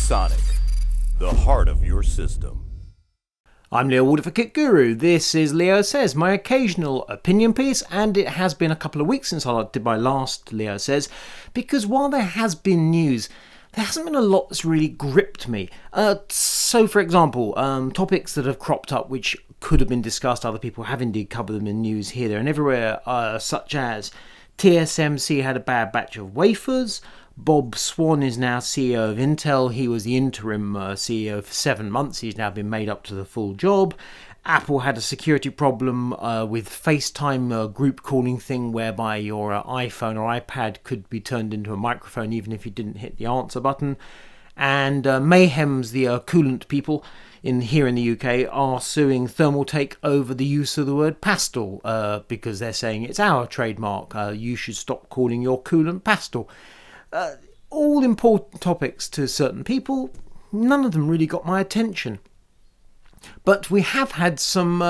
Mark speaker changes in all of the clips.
Speaker 1: Sonic, the heart of your system.
Speaker 2: I'm Leo Walder for KitGuru. This is Leo Says, my occasional opinion piece, and it has been a couple of weeks since I did my last Leo Says, because while there has been news, there hasn't been a lot that's really gripped me. So, for example, topics that have cropped up which could have been discussed, other people have indeed covered them in news here, there and everywhere, such as TSMC had a bad batch of wafers. Swan is now CEO of Intel. He was the interim CEO for 7 months. He's now been made up to the full job. Apple had a security problem with FaceTime group calling thing whereby your iPhone or iPad could be turned into a microphone even if you didn't hit the answer button. And Mayhems, the coolant people here in the UK, are suing Thermaltake over the use of the word Pastel because they're saying it's our trademark. You should stop calling your coolant Pastel. All important topics to certain people. None of them really got my attention. But we have had some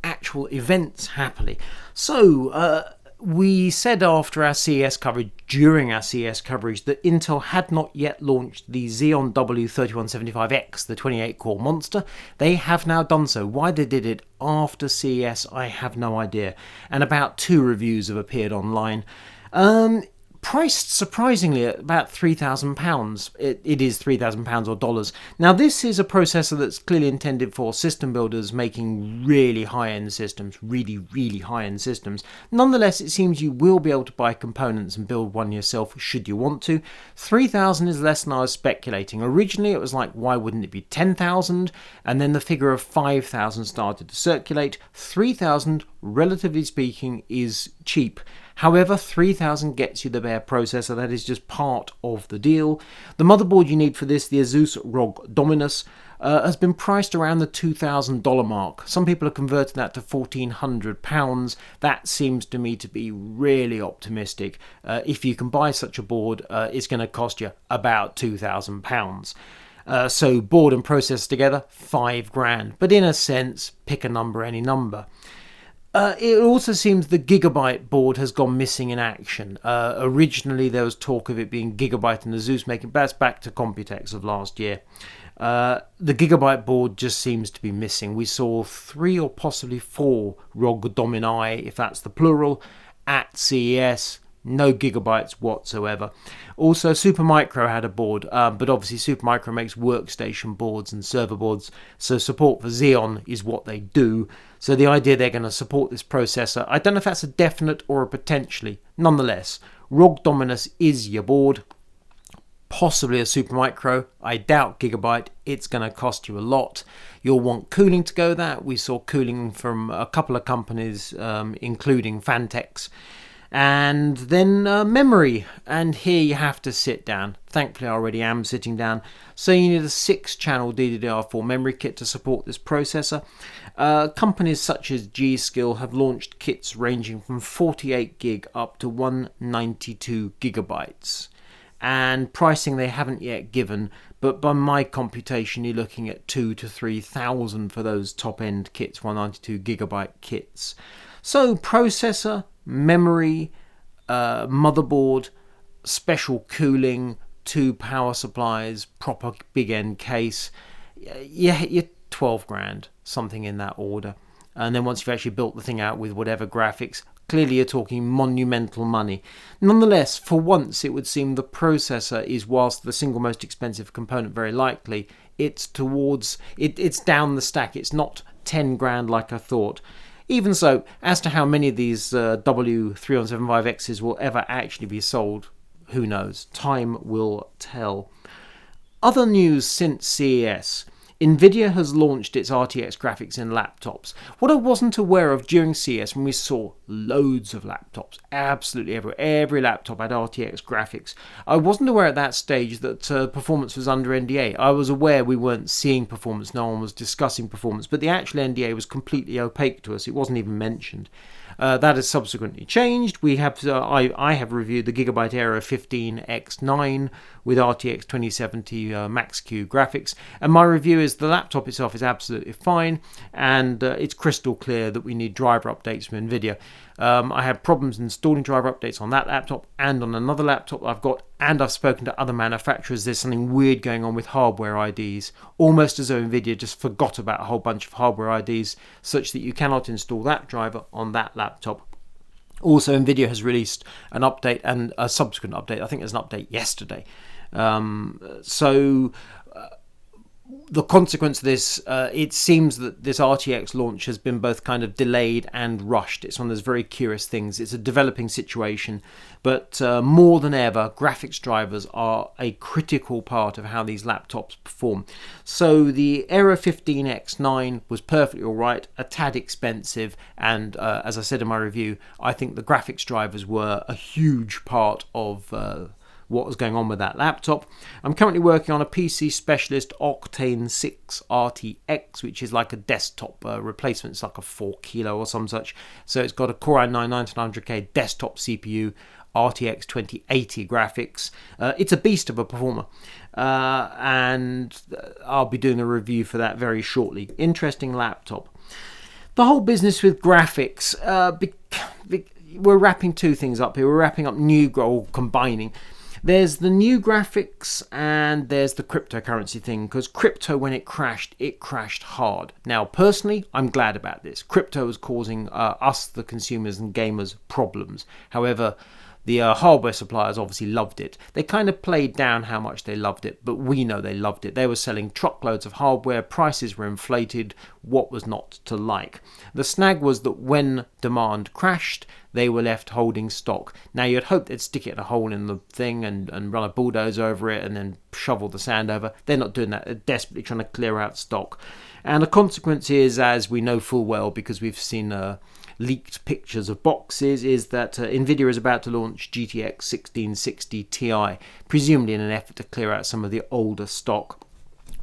Speaker 2: actual events, happily. So, we said after our CES coverage, during our CES coverage, that Intel had not yet launched the Xeon W-3175X, the 28-core monster. They have now done so. Why they did it after CES, I have no idea. And about 2 reviews have appeared online. Priced surprisingly at about £3,000. It is £3,000 or dollars. Now this is a processor that's clearly intended for system builders making really high-end systems, really high-end systems. Nonetheless, it seems you will be able to buy components and build one yourself should you want to. 3,000 is less than I was speculating. Originally it was like, why wouldn't it be 10,000? And then the figure of 5,000 started to circulate. 3,000, relatively speaking, is cheap. However, 3,000 gets you the bare processor. That is just part of the deal. The motherboard you need for this, the Asus ROG Dominus, has been priced around the $2,000 mark. Some people have converted that to £1,400. That seems to me to be really optimistic. If you can buy such a board, it's going to cost you about £2,000. So board and processor together, £5,000. But in a sense, pick a number, any number. It also seems the Gigabyte board has gone missing in action. Originally there was talk of it being Gigabyte and Asus making, but that's back to Computex of last year. The Gigabyte board just seems to be missing. We saw 3 or possibly 4 ROG Domini, if that's the plural, at CES. No gigabytes whatsoever. Also, Supermicro had a board, but obviously Supermicro makes workstation boards and server boards, so support for Xeon is what they do. So the idea they're going to support this processor, I don't know if that's a definite or a potentially. Nonetheless, ROG Dominus is your board. Possibly a Supermicro. I doubt Gigabyte. It's going to cost you a lot. You'll want cooling to go with that. We saw cooling from a couple of companies, including Fantex. And then memory, and here you have to sit down. Thankfully I already am sitting down. So you need a 6-channel DDR4 memory kit to support this processor. Companies such as G.Skill have launched kits ranging from 48 gig up to 192 gigabytes. And pricing they haven't yet given, but by my computation you're looking at 2,000 to 3,000 for those top-end kits, 192 gigabyte kits. So processor, memory, motherboard, special cooling, 2 power supplies, proper big end case. You're £12,000, something in that order. And then once you've actually built the thing out with whatever graphics, clearly you're talking monumental money. Nonetheless, for once it would seem the processor is, whilst the single most expensive component very likely, it's down the stack. It's not £10,000 like I thought. Even so, as to how many of these W3175Xs will ever actually be sold, who knows? Time will tell. Other news since CES. Nvidia has launched its RTX graphics in laptops. What I wasn't aware of during CES, when we saw loads of laptops, absolutely everywhere, every laptop had RTX graphics, I wasn't aware at that stage that performance was under NDA. I was aware we weren't seeing performance, no one was discussing performance, but the actual NDA was completely opaque to us. It wasn't even mentioned. That has subsequently changed. We have I have reviewed the Gigabyte Aero 15X9 with RTX 2070 Max-Q graphics, and my review is the laptop itself is absolutely fine, and it's crystal clear that we need driver updates from Nvidia. I had problems installing driver updates on that laptop and on another laptop I've got, and I've spoken to other manufacturers. There's something weird going on with hardware IDs, almost as though Nvidia just forgot about a whole bunch of hardware IDs such that you cannot install that driver on that laptop. Also, Nvidia has released an update and a subsequent update. I think there's an update yesterday. The consequence of this, it seems that this RTX launch has been both kind of delayed and rushed. It's one of those very curious things. It's a developing situation, but more than ever, graphics drivers are a critical part of how these laptops perform. So the Era 15X9 was perfectly all right, a tad expensive, and as I said in my review, I think the graphics drivers were a huge part of what was going on with that laptop. I'm currently working on a PC Specialist Octane 6 RTX, which is like a desktop replacement. It's like a 4 kilo or some such. So it's got a Core i9-9900K desktop CPU, RTX 2080 graphics. It's a beast of a performer, and I'll be doing a review for that very shortly. Interesting laptop. The whole business with graphics, we're wrapping two things up here. We're wrapping up combining. There's the new graphics and there's the cryptocurrency thing, because crypto, when it crashed hard. Now, personally, I'm glad about this. Crypto is causing us, the consumers and gamers, problems. However, the hardware suppliers obviously loved it. They kind of played down how much they loved it, but we know they loved it. They were selling truckloads of hardware, prices were inflated, what was not to like? The snag was that when demand crashed, they were left holding stock. Now, you'd hope they'd stick it in a hole in the thing and run a bulldozer over it and then shovel the sand over. They're not doing that. They're desperately trying to clear out stock. And the consequence is, as we know full well, because we've seen leaked pictures of boxes, is that Nvidia is about to launch GTX 1660 Ti, presumably in an effort to clear out some of the older stock.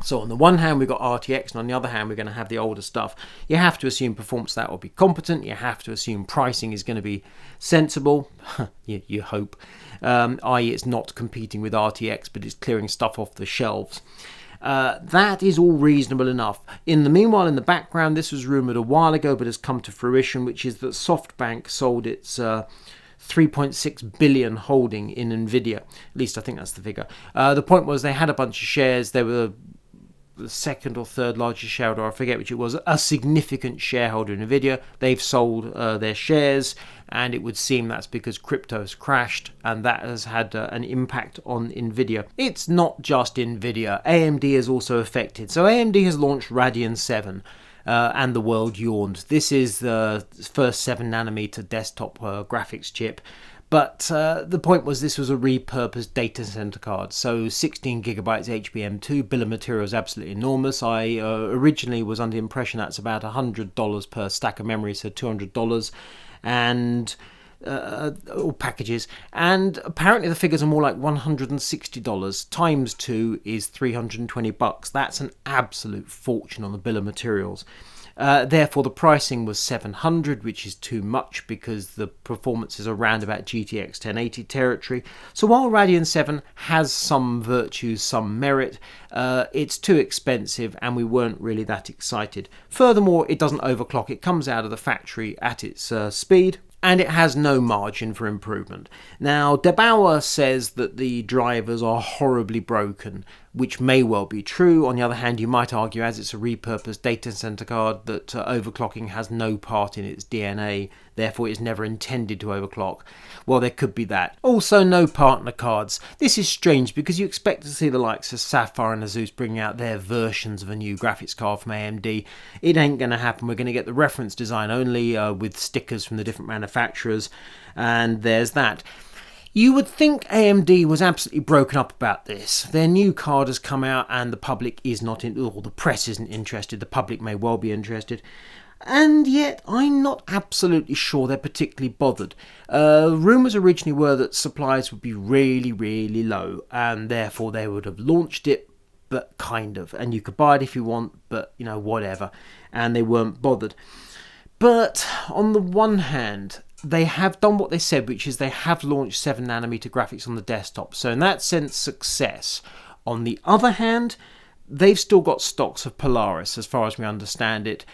Speaker 2: So on the one hand, we've got RTX, and on the other hand, we're going to have the older stuff. You have to assume performance that will be competent. You have to assume pricing is going to be sensible. you hope. I.e. it's not competing with RTX, but it's clearing stuff off the shelves. That is all reasonable enough. In the meanwhile, in the background, this was rumoured a while ago, but has come to fruition, which is that Softbank sold its 3.6 billion holding in Nvidia. At least I think that's the figure. The point was they had a bunch of shares. They were the second or third largest shareholder, I forget which it was, a significant shareholder in Nvidia. They've sold their shares, and it would seem that's because crypto has crashed, and that has had an impact on Nvidia. It's not just Nvidia. AMD is also affected. So AMD has launched Radeon VII. And the world yawned. This is the first 7nm desktop graphics chip. But the point was this was a repurposed data center card. So 16 gigabytes HBM2, bill of materials absolutely enormous. I originally was under the impression that's about $100 per stack of memory, so $200. And all packages, and apparently the figures are more like $160 times 2 is $320. That's an absolute fortune on the bill of materials. Therefore, the pricing was $700, which is too much because the performance is around about GTX 1080 territory. So while Radeon VII has some virtues, some merit, it's too expensive and we weren't really that excited. Furthermore, it doesn't overclock. It comes out of the factory at its speed, and it has no margin for improvement. Now, DeBauer says that the drivers are horribly broken, which may well be true. On the other hand, you might argue, as it's a repurposed data center card, that overclocking has no part in its DNA, therefore it's never intended to overclock. Well, there could be that. Also, no partner cards. This is strange because you expect to see the likes of Sapphire and Asus bringing out their versions of a new graphics card from AMD. It ain't going to happen. We're going to get the reference design only with stickers from the different manufacturers, and there's that. You would think AMD was absolutely broken up about this. Their new card has come out and the public is not or the press isn't interested. The public may well be interested. And yet, I'm not absolutely sure they're particularly bothered. Rumours originally were that supplies would be really, really low, and therefore they would have launched it, but kind of. And you could buy it if you want, but, you know, whatever. And they weren't bothered. But on the one hand, they have done what they said, which is they have launched 7nm graphics on the desktop. So in that sense, success. On the other hand, they've still got stocks of Polaris, as far as we understand it,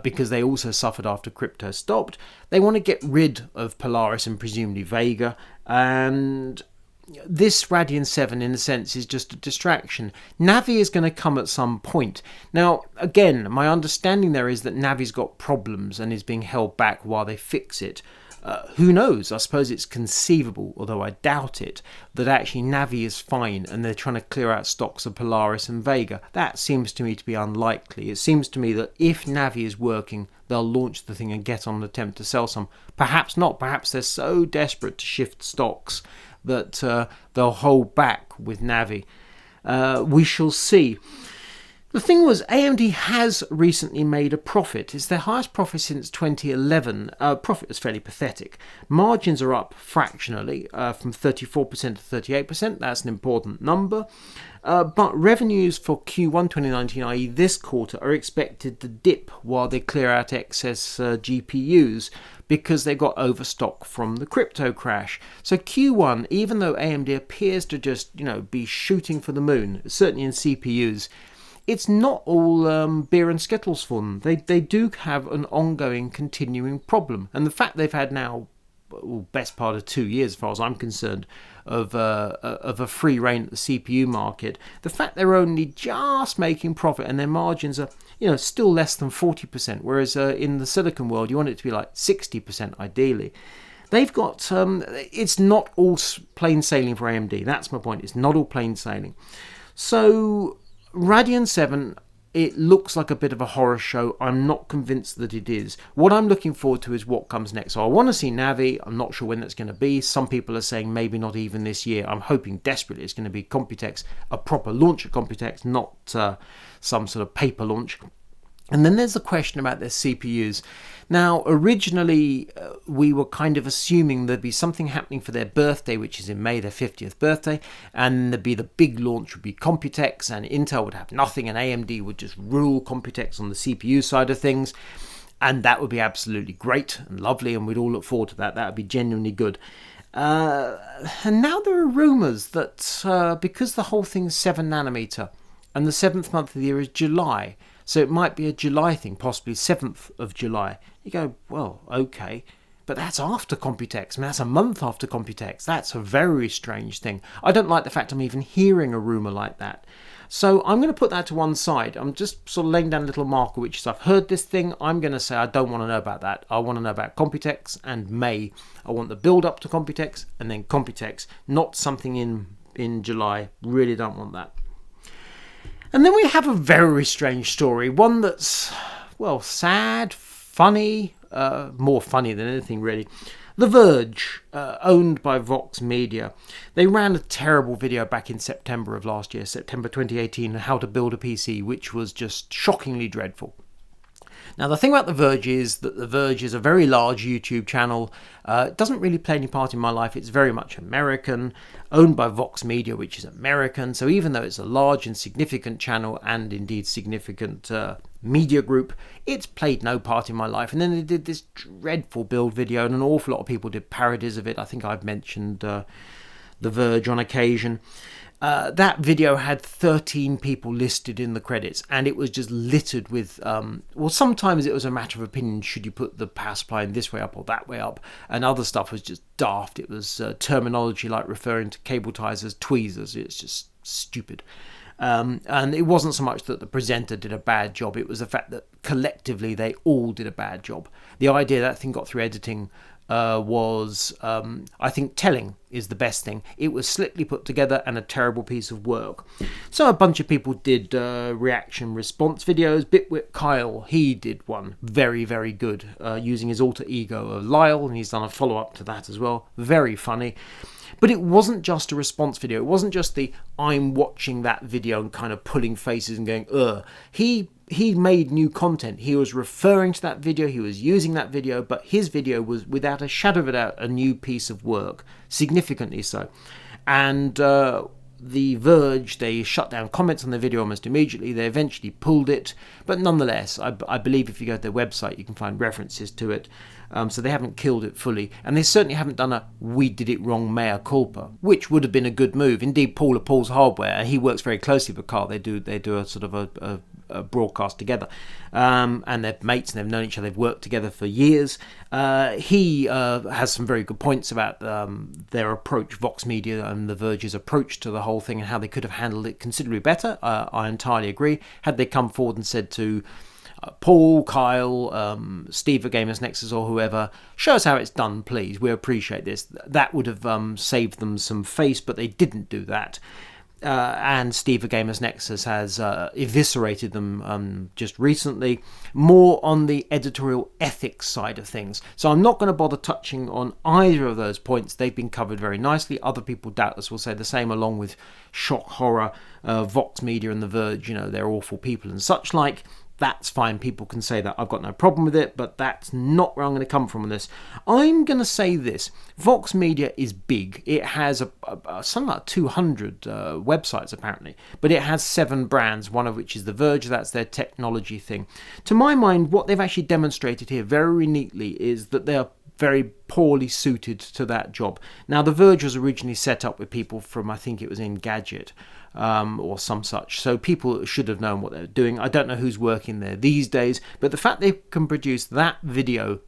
Speaker 2: because they also suffered after crypto stopped. They want to get rid of Polaris and presumably Vega, and this Radeon VII, in a sense, is just a distraction. Navi is going to come at some point. Now, again, my understanding there is that Navi's got problems and is being held back while they fix it. Who knows? I suppose it's conceivable, although I doubt it, that actually Navi is fine and they're trying to clear out stocks of Polaris and Vega. That seems to me to be unlikely. It seems to me that if Navi is working, they'll launch the thing and get on an attempt to sell some. Perhaps not. Perhaps they're so desperate to shift stocks that they'll hold back with Navi. We shall see. The thing was, AMD has recently made a profit. It's their highest profit since 2011. Profit was fairly pathetic. Margins are up fractionally from 34% to 38%. That's an important number. But revenues for Q1 2019, i.e. this quarter, are expected to dip while they clear out excess GPUs because they got overstock from the crypto crash. So Q1, even though AMD appears to just, be shooting for the moon, certainly in CPUs, it's not all beer and skittles for them. They do have an ongoing, continuing problem. And the fact they've had now, best part of 2 years, as far as I'm concerned, of a free reign at the CPU market, the fact they're only just making profit and their margins are, still less than 40%, whereas in the silicon world, you want it to be like 60% ideally. They've got, it's not all plain sailing for AMD. That's my point. It's not all plain sailing. So Radeon VII, it looks like a bit of a horror show. I'm not convinced that it is. What I'm looking forward to is what comes next. So I want to see Navi. I'm not sure when that's going to be. Some people are saying maybe not even this year. I'm hoping desperately it's going to be Computex, a proper launch at Computex, not some sort of paper launch. And then there's the question about their CPUs. Now, originally, we were kind of assuming there'd be something happening for their birthday, which is in May, their 50th birthday, and there'd be the big launch would be Computex, and Intel would have nothing, and AMD would just rule Computex on the CPU side of things, and that would be absolutely great and lovely, and we'd all look forward to that. That would be genuinely good. And now there are rumours that because the whole thing's 7 nanometer, and the 7th month of the year is July, so it might be a July thing, possibly 7th of July. You go, well, okay, but that's after Computex. I mean, that's a month after Computex. That's a very strange thing. I don't like the fact I'm even hearing a rumour like that. So I'm going to put that to one side. I'm just sort of laying down a little marker, which is I've heard this thing. I'm going to say I don't want to know about that. I want to know about Computex and May. I want the build up to Computex and then Computex, not something in July. Really don't want that. And then we have a very strange story, one that's, well, sad, funny, more funny than anything really. The Verge, owned by Vox Media, they ran a terrible video back in September of last year, September 2018, on how to build a PC, which was just shockingly dreadful. Now, the thing about The Verge is that The Verge is a very large YouTube channel. It doesn't really play any part in my life. It's very much American, owned by Vox Media, which is American. So even though it's a large and significant channel and indeed significant media group, it's played no part in my life. And then they did this dreadful build video, and an awful lot of people did parodies of it. I think I've mentioned The Verge on occasion. That video had 13 people listed in the credits, and it was just littered with, well, sometimes it was a matter of opinion, should you put the power supply in this way up or that way up, and other stuff was just daft. It was terminology like referring to cable ties as tweezers. It's just stupid. And it wasn't so much that the presenter did a bad job, it was the fact that collectively they all did a bad job. The idea that thing got through editing was, I think, telling is the best thing. It was slickly put together and a terrible piece of work. So a bunch of people did reaction response videos. Bit Wit Kyle, he did one very, very good, using his alter ego of Lyle, and he's done a follow-up to that as well. Very funny. But it wasn't just a response video. It wasn't just the I'm watching that video and kind of pulling faces and going, ugh. He made new content. He was referring to that video. He was using that video. But his video was, without a shadow of a doubt, a new piece of work. Significantly so. And The Verge, they shut down comments on the video almost immediately. They eventually pulled it. But nonetheless, I believe if you go to their website, you can find references to it. So they haven't killed it fully, and they certainly haven't done a "we did it wrong" mea culpa, which would have been a good move. Indeed, Paul of Paul's Hardware, he works very closely with Carl. They do a sort of a broadcast together, and they're mates and they've known each other. They've worked together for years. He has some very good points about their approach, Vox Media and the Verge's approach to the whole thing, and how they could have handled it considerably better. I entirely agree. Had they come forward and said to Paul, Kyle, Steve at Gamers Nexus or whoever, show us how it's done, please. We appreciate this. That would have saved them some face, but they didn't do that. And Steve at Gamers Nexus has eviscerated them just recently, more on the editorial ethics side of things. So I'm not going to bother touching on either of those points. They've been covered very nicely. Other people doubtless will say the same, along with Shock Horror, Vox Media and The Verge. They're awful people and such like. That's fine, people can say that, I've got no problem with it, but that's not where I'm going to come from on this. I'm going to say this: Vox Media is big. It has something like 200 websites apparently, but it has 7 brands, one of which is The Verge. That's their technology thing. To my mind, what they've actually demonstrated here very neatly is that they are very poorly suited to that job. Now, The Verge was originally set up with people from, I think it was Engadget, or some such. So people should have known what they were doing. I don't know who's working there these days, but the fact they can produce that video,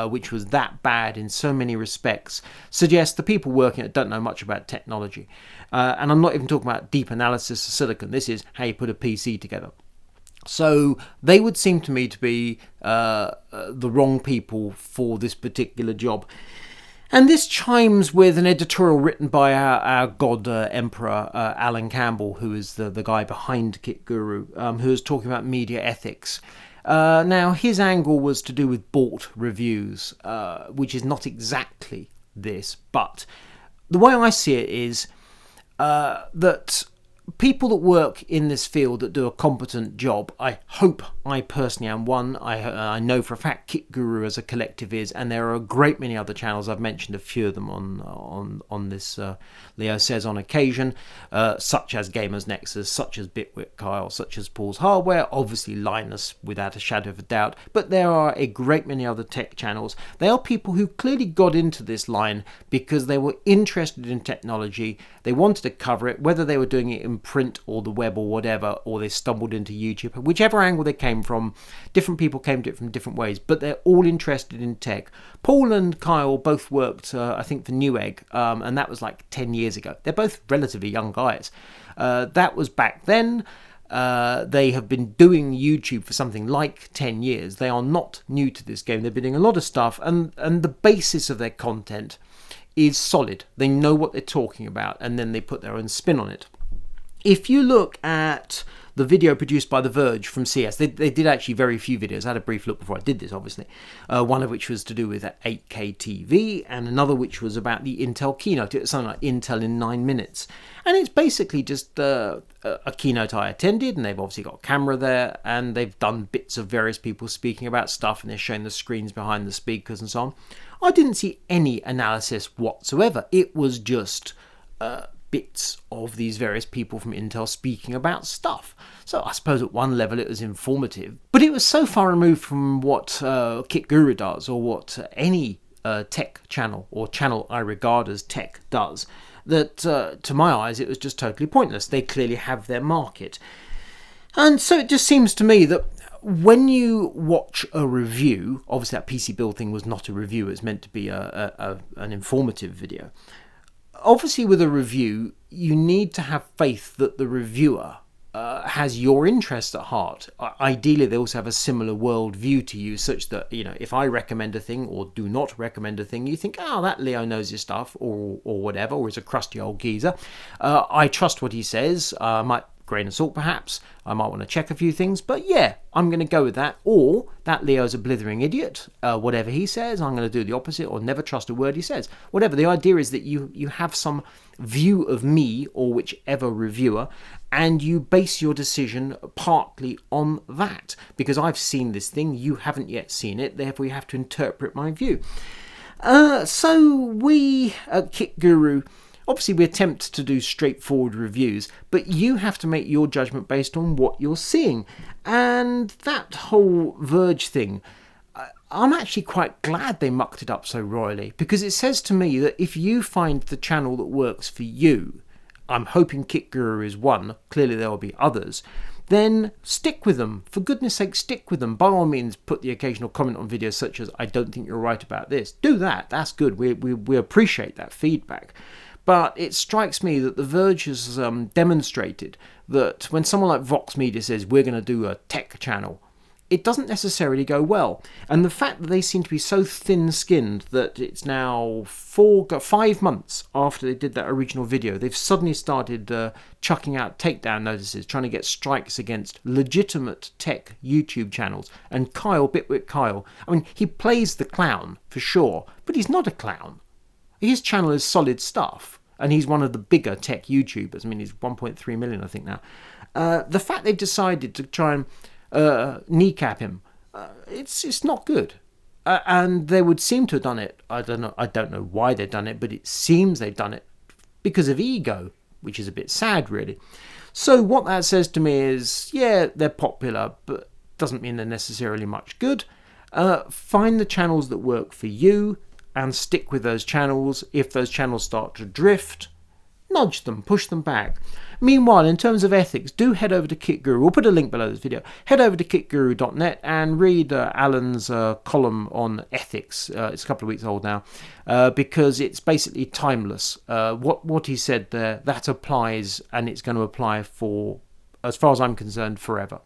Speaker 2: which was that bad in so many respects, suggests the people working it don't know much about technology. And I'm not even talking about deep analysis of silicon. This is how you put a PC together. So they would seem to me to be the wrong people for this particular job. And this chimes with an editorial written by our god emperor, Allan Campbell, who is the guy behind KitGuru, who is talking about media ethics. Now, his angle was to do with bought reviews, which is not exactly this, but the way I see it is that people that work in this field that do a competent job, I hope I personally am one. I know for a fact KitGuru as a collective is, and there are a great many other channels. I've mentioned a few of them on this Leo Says on occasion, such as Gamers Nexus, such as Bit Wit Kyle, such as Paul's Hardware, obviously Linus without a shadow of a doubt, but there are a great many other tech channels. They are people who clearly got into this line because they were interested in technology. They wanted to cover it, whether they were doing it in print or the web or whatever, or they stumbled into YouTube. Whichever angle they came from, different people came to it from different ways, but they're all interested in tech. Paul and Kyle both worked, I think, for Newegg, and that was like 10 years ago. They're both relatively young guys. That was back then. They have been doing YouTube for something like 10 years. They are not new to this game. They've been doing a lot of stuff, and the basis of their content is solid. They know what they're talking about, and then they put their own spin on it. If you look at the video produced by The Verge from CS, they did actually very few videos. I had a brief look before I did this, obviously. One of which was to do with 8K TV, and another which was about the Intel keynote. It was something like Intel in 9 minutes. And it's basically just a keynote I attended, and they've obviously got a camera there, and they've done bits of various people speaking about stuff, and they're showing the screens behind the speakers and so on. I didn't see any analysis whatsoever. It was just bits of these various people from Intel speaking about stuff. So I suppose at one level it was informative, but it was so far removed from what KitGuru does, or what any tech channel or channel I regard as tech does, that to my eyes it was just totally pointless. They clearly have their market. And so it just seems to me that when you watch a review, obviously that PC build thing was not a review, it's meant to be an informative video. Obviously with a review, you need to have faith that the reviewer has your interests at heart. Ideally, they also have a similar worldview to you, such that, if I recommend a thing or do not recommend a thing, you think, oh, that Leo knows his stuff, or whatever, or is a crusty old geezer. I trust what he says. I might grain of salt perhaps, I might want to check a few things, but yeah, I'm going to go with that. Or that Leo's a blithering idiot, whatever he says, I'm going to do the opposite, or never trust a word he says. Whatever, the idea is that you have some view of me or whichever reviewer, and you base your decision partly on that, because I've seen this thing, you haven't yet seen it, therefore you have to interpret my view. So we at KitGuru, obviously we attempt to do straightforward reviews, but you have to make your judgment based on what you're seeing. And that whole Verge thing, I'm actually quite glad they mucked it up so royally, because it says to me that if you find the channel that works for you, I'm hoping KitGuru is one, clearly there will be others, then stick with them. For goodness sake, stick with them. By all means, put the occasional comment on videos such as, I don't think you're right about this. Do that, that's good, we appreciate that feedback. But it strikes me that the Verge has demonstrated that when someone like Vox Media says, we're going to do a tech channel, it doesn't necessarily go well. And the fact that they seem to be so thin-skinned that it's now 5 months after they did that original video, they've suddenly started chucking out takedown notices, trying to get strikes against legitimate tech YouTube channels. And Kyle, BitWit Kyle, I mean, he plays the clown for sure, but he's not a clown. His channel is solid stuff, and he's one of the bigger tech YouTubers. I mean, he's 1.3 million, I think, now. The fact they've decided to try and kneecap him, it's not good, and they would seem to have done it. I don't know why they've done it, but it seems they've done it because of ego, which is a bit sad, really. So what that says to me is, yeah, they're popular, but doesn't mean they're necessarily much good. Find the channels that work for you and stick with those channels. If those channels start to drift, nudge them, push them back. Meanwhile, in terms of ethics, do head over to KitGuru. We'll put a link below this video. Head over to kitguru.net and read Allan's column on ethics. It's a couple of weeks old now, because it's basically timeless. What he said there, that applies, and it's going to apply for, as far as I'm concerned, forever.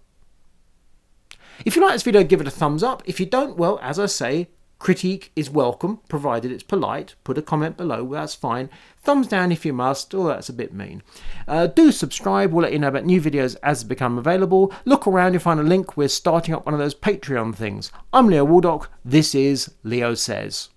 Speaker 2: If you like this video, give it a thumbs up. If you don't, well, as I say, critique is welcome, provided it's polite. Put a comment below, that's fine. Thumbs down if you must, or that's a bit mean. Do subscribe, we'll let you know about new videos as they become available. Look around, you'll find a link. We're starting up one of those Patreon things. I'm Leo Waldock, this is Leo Says.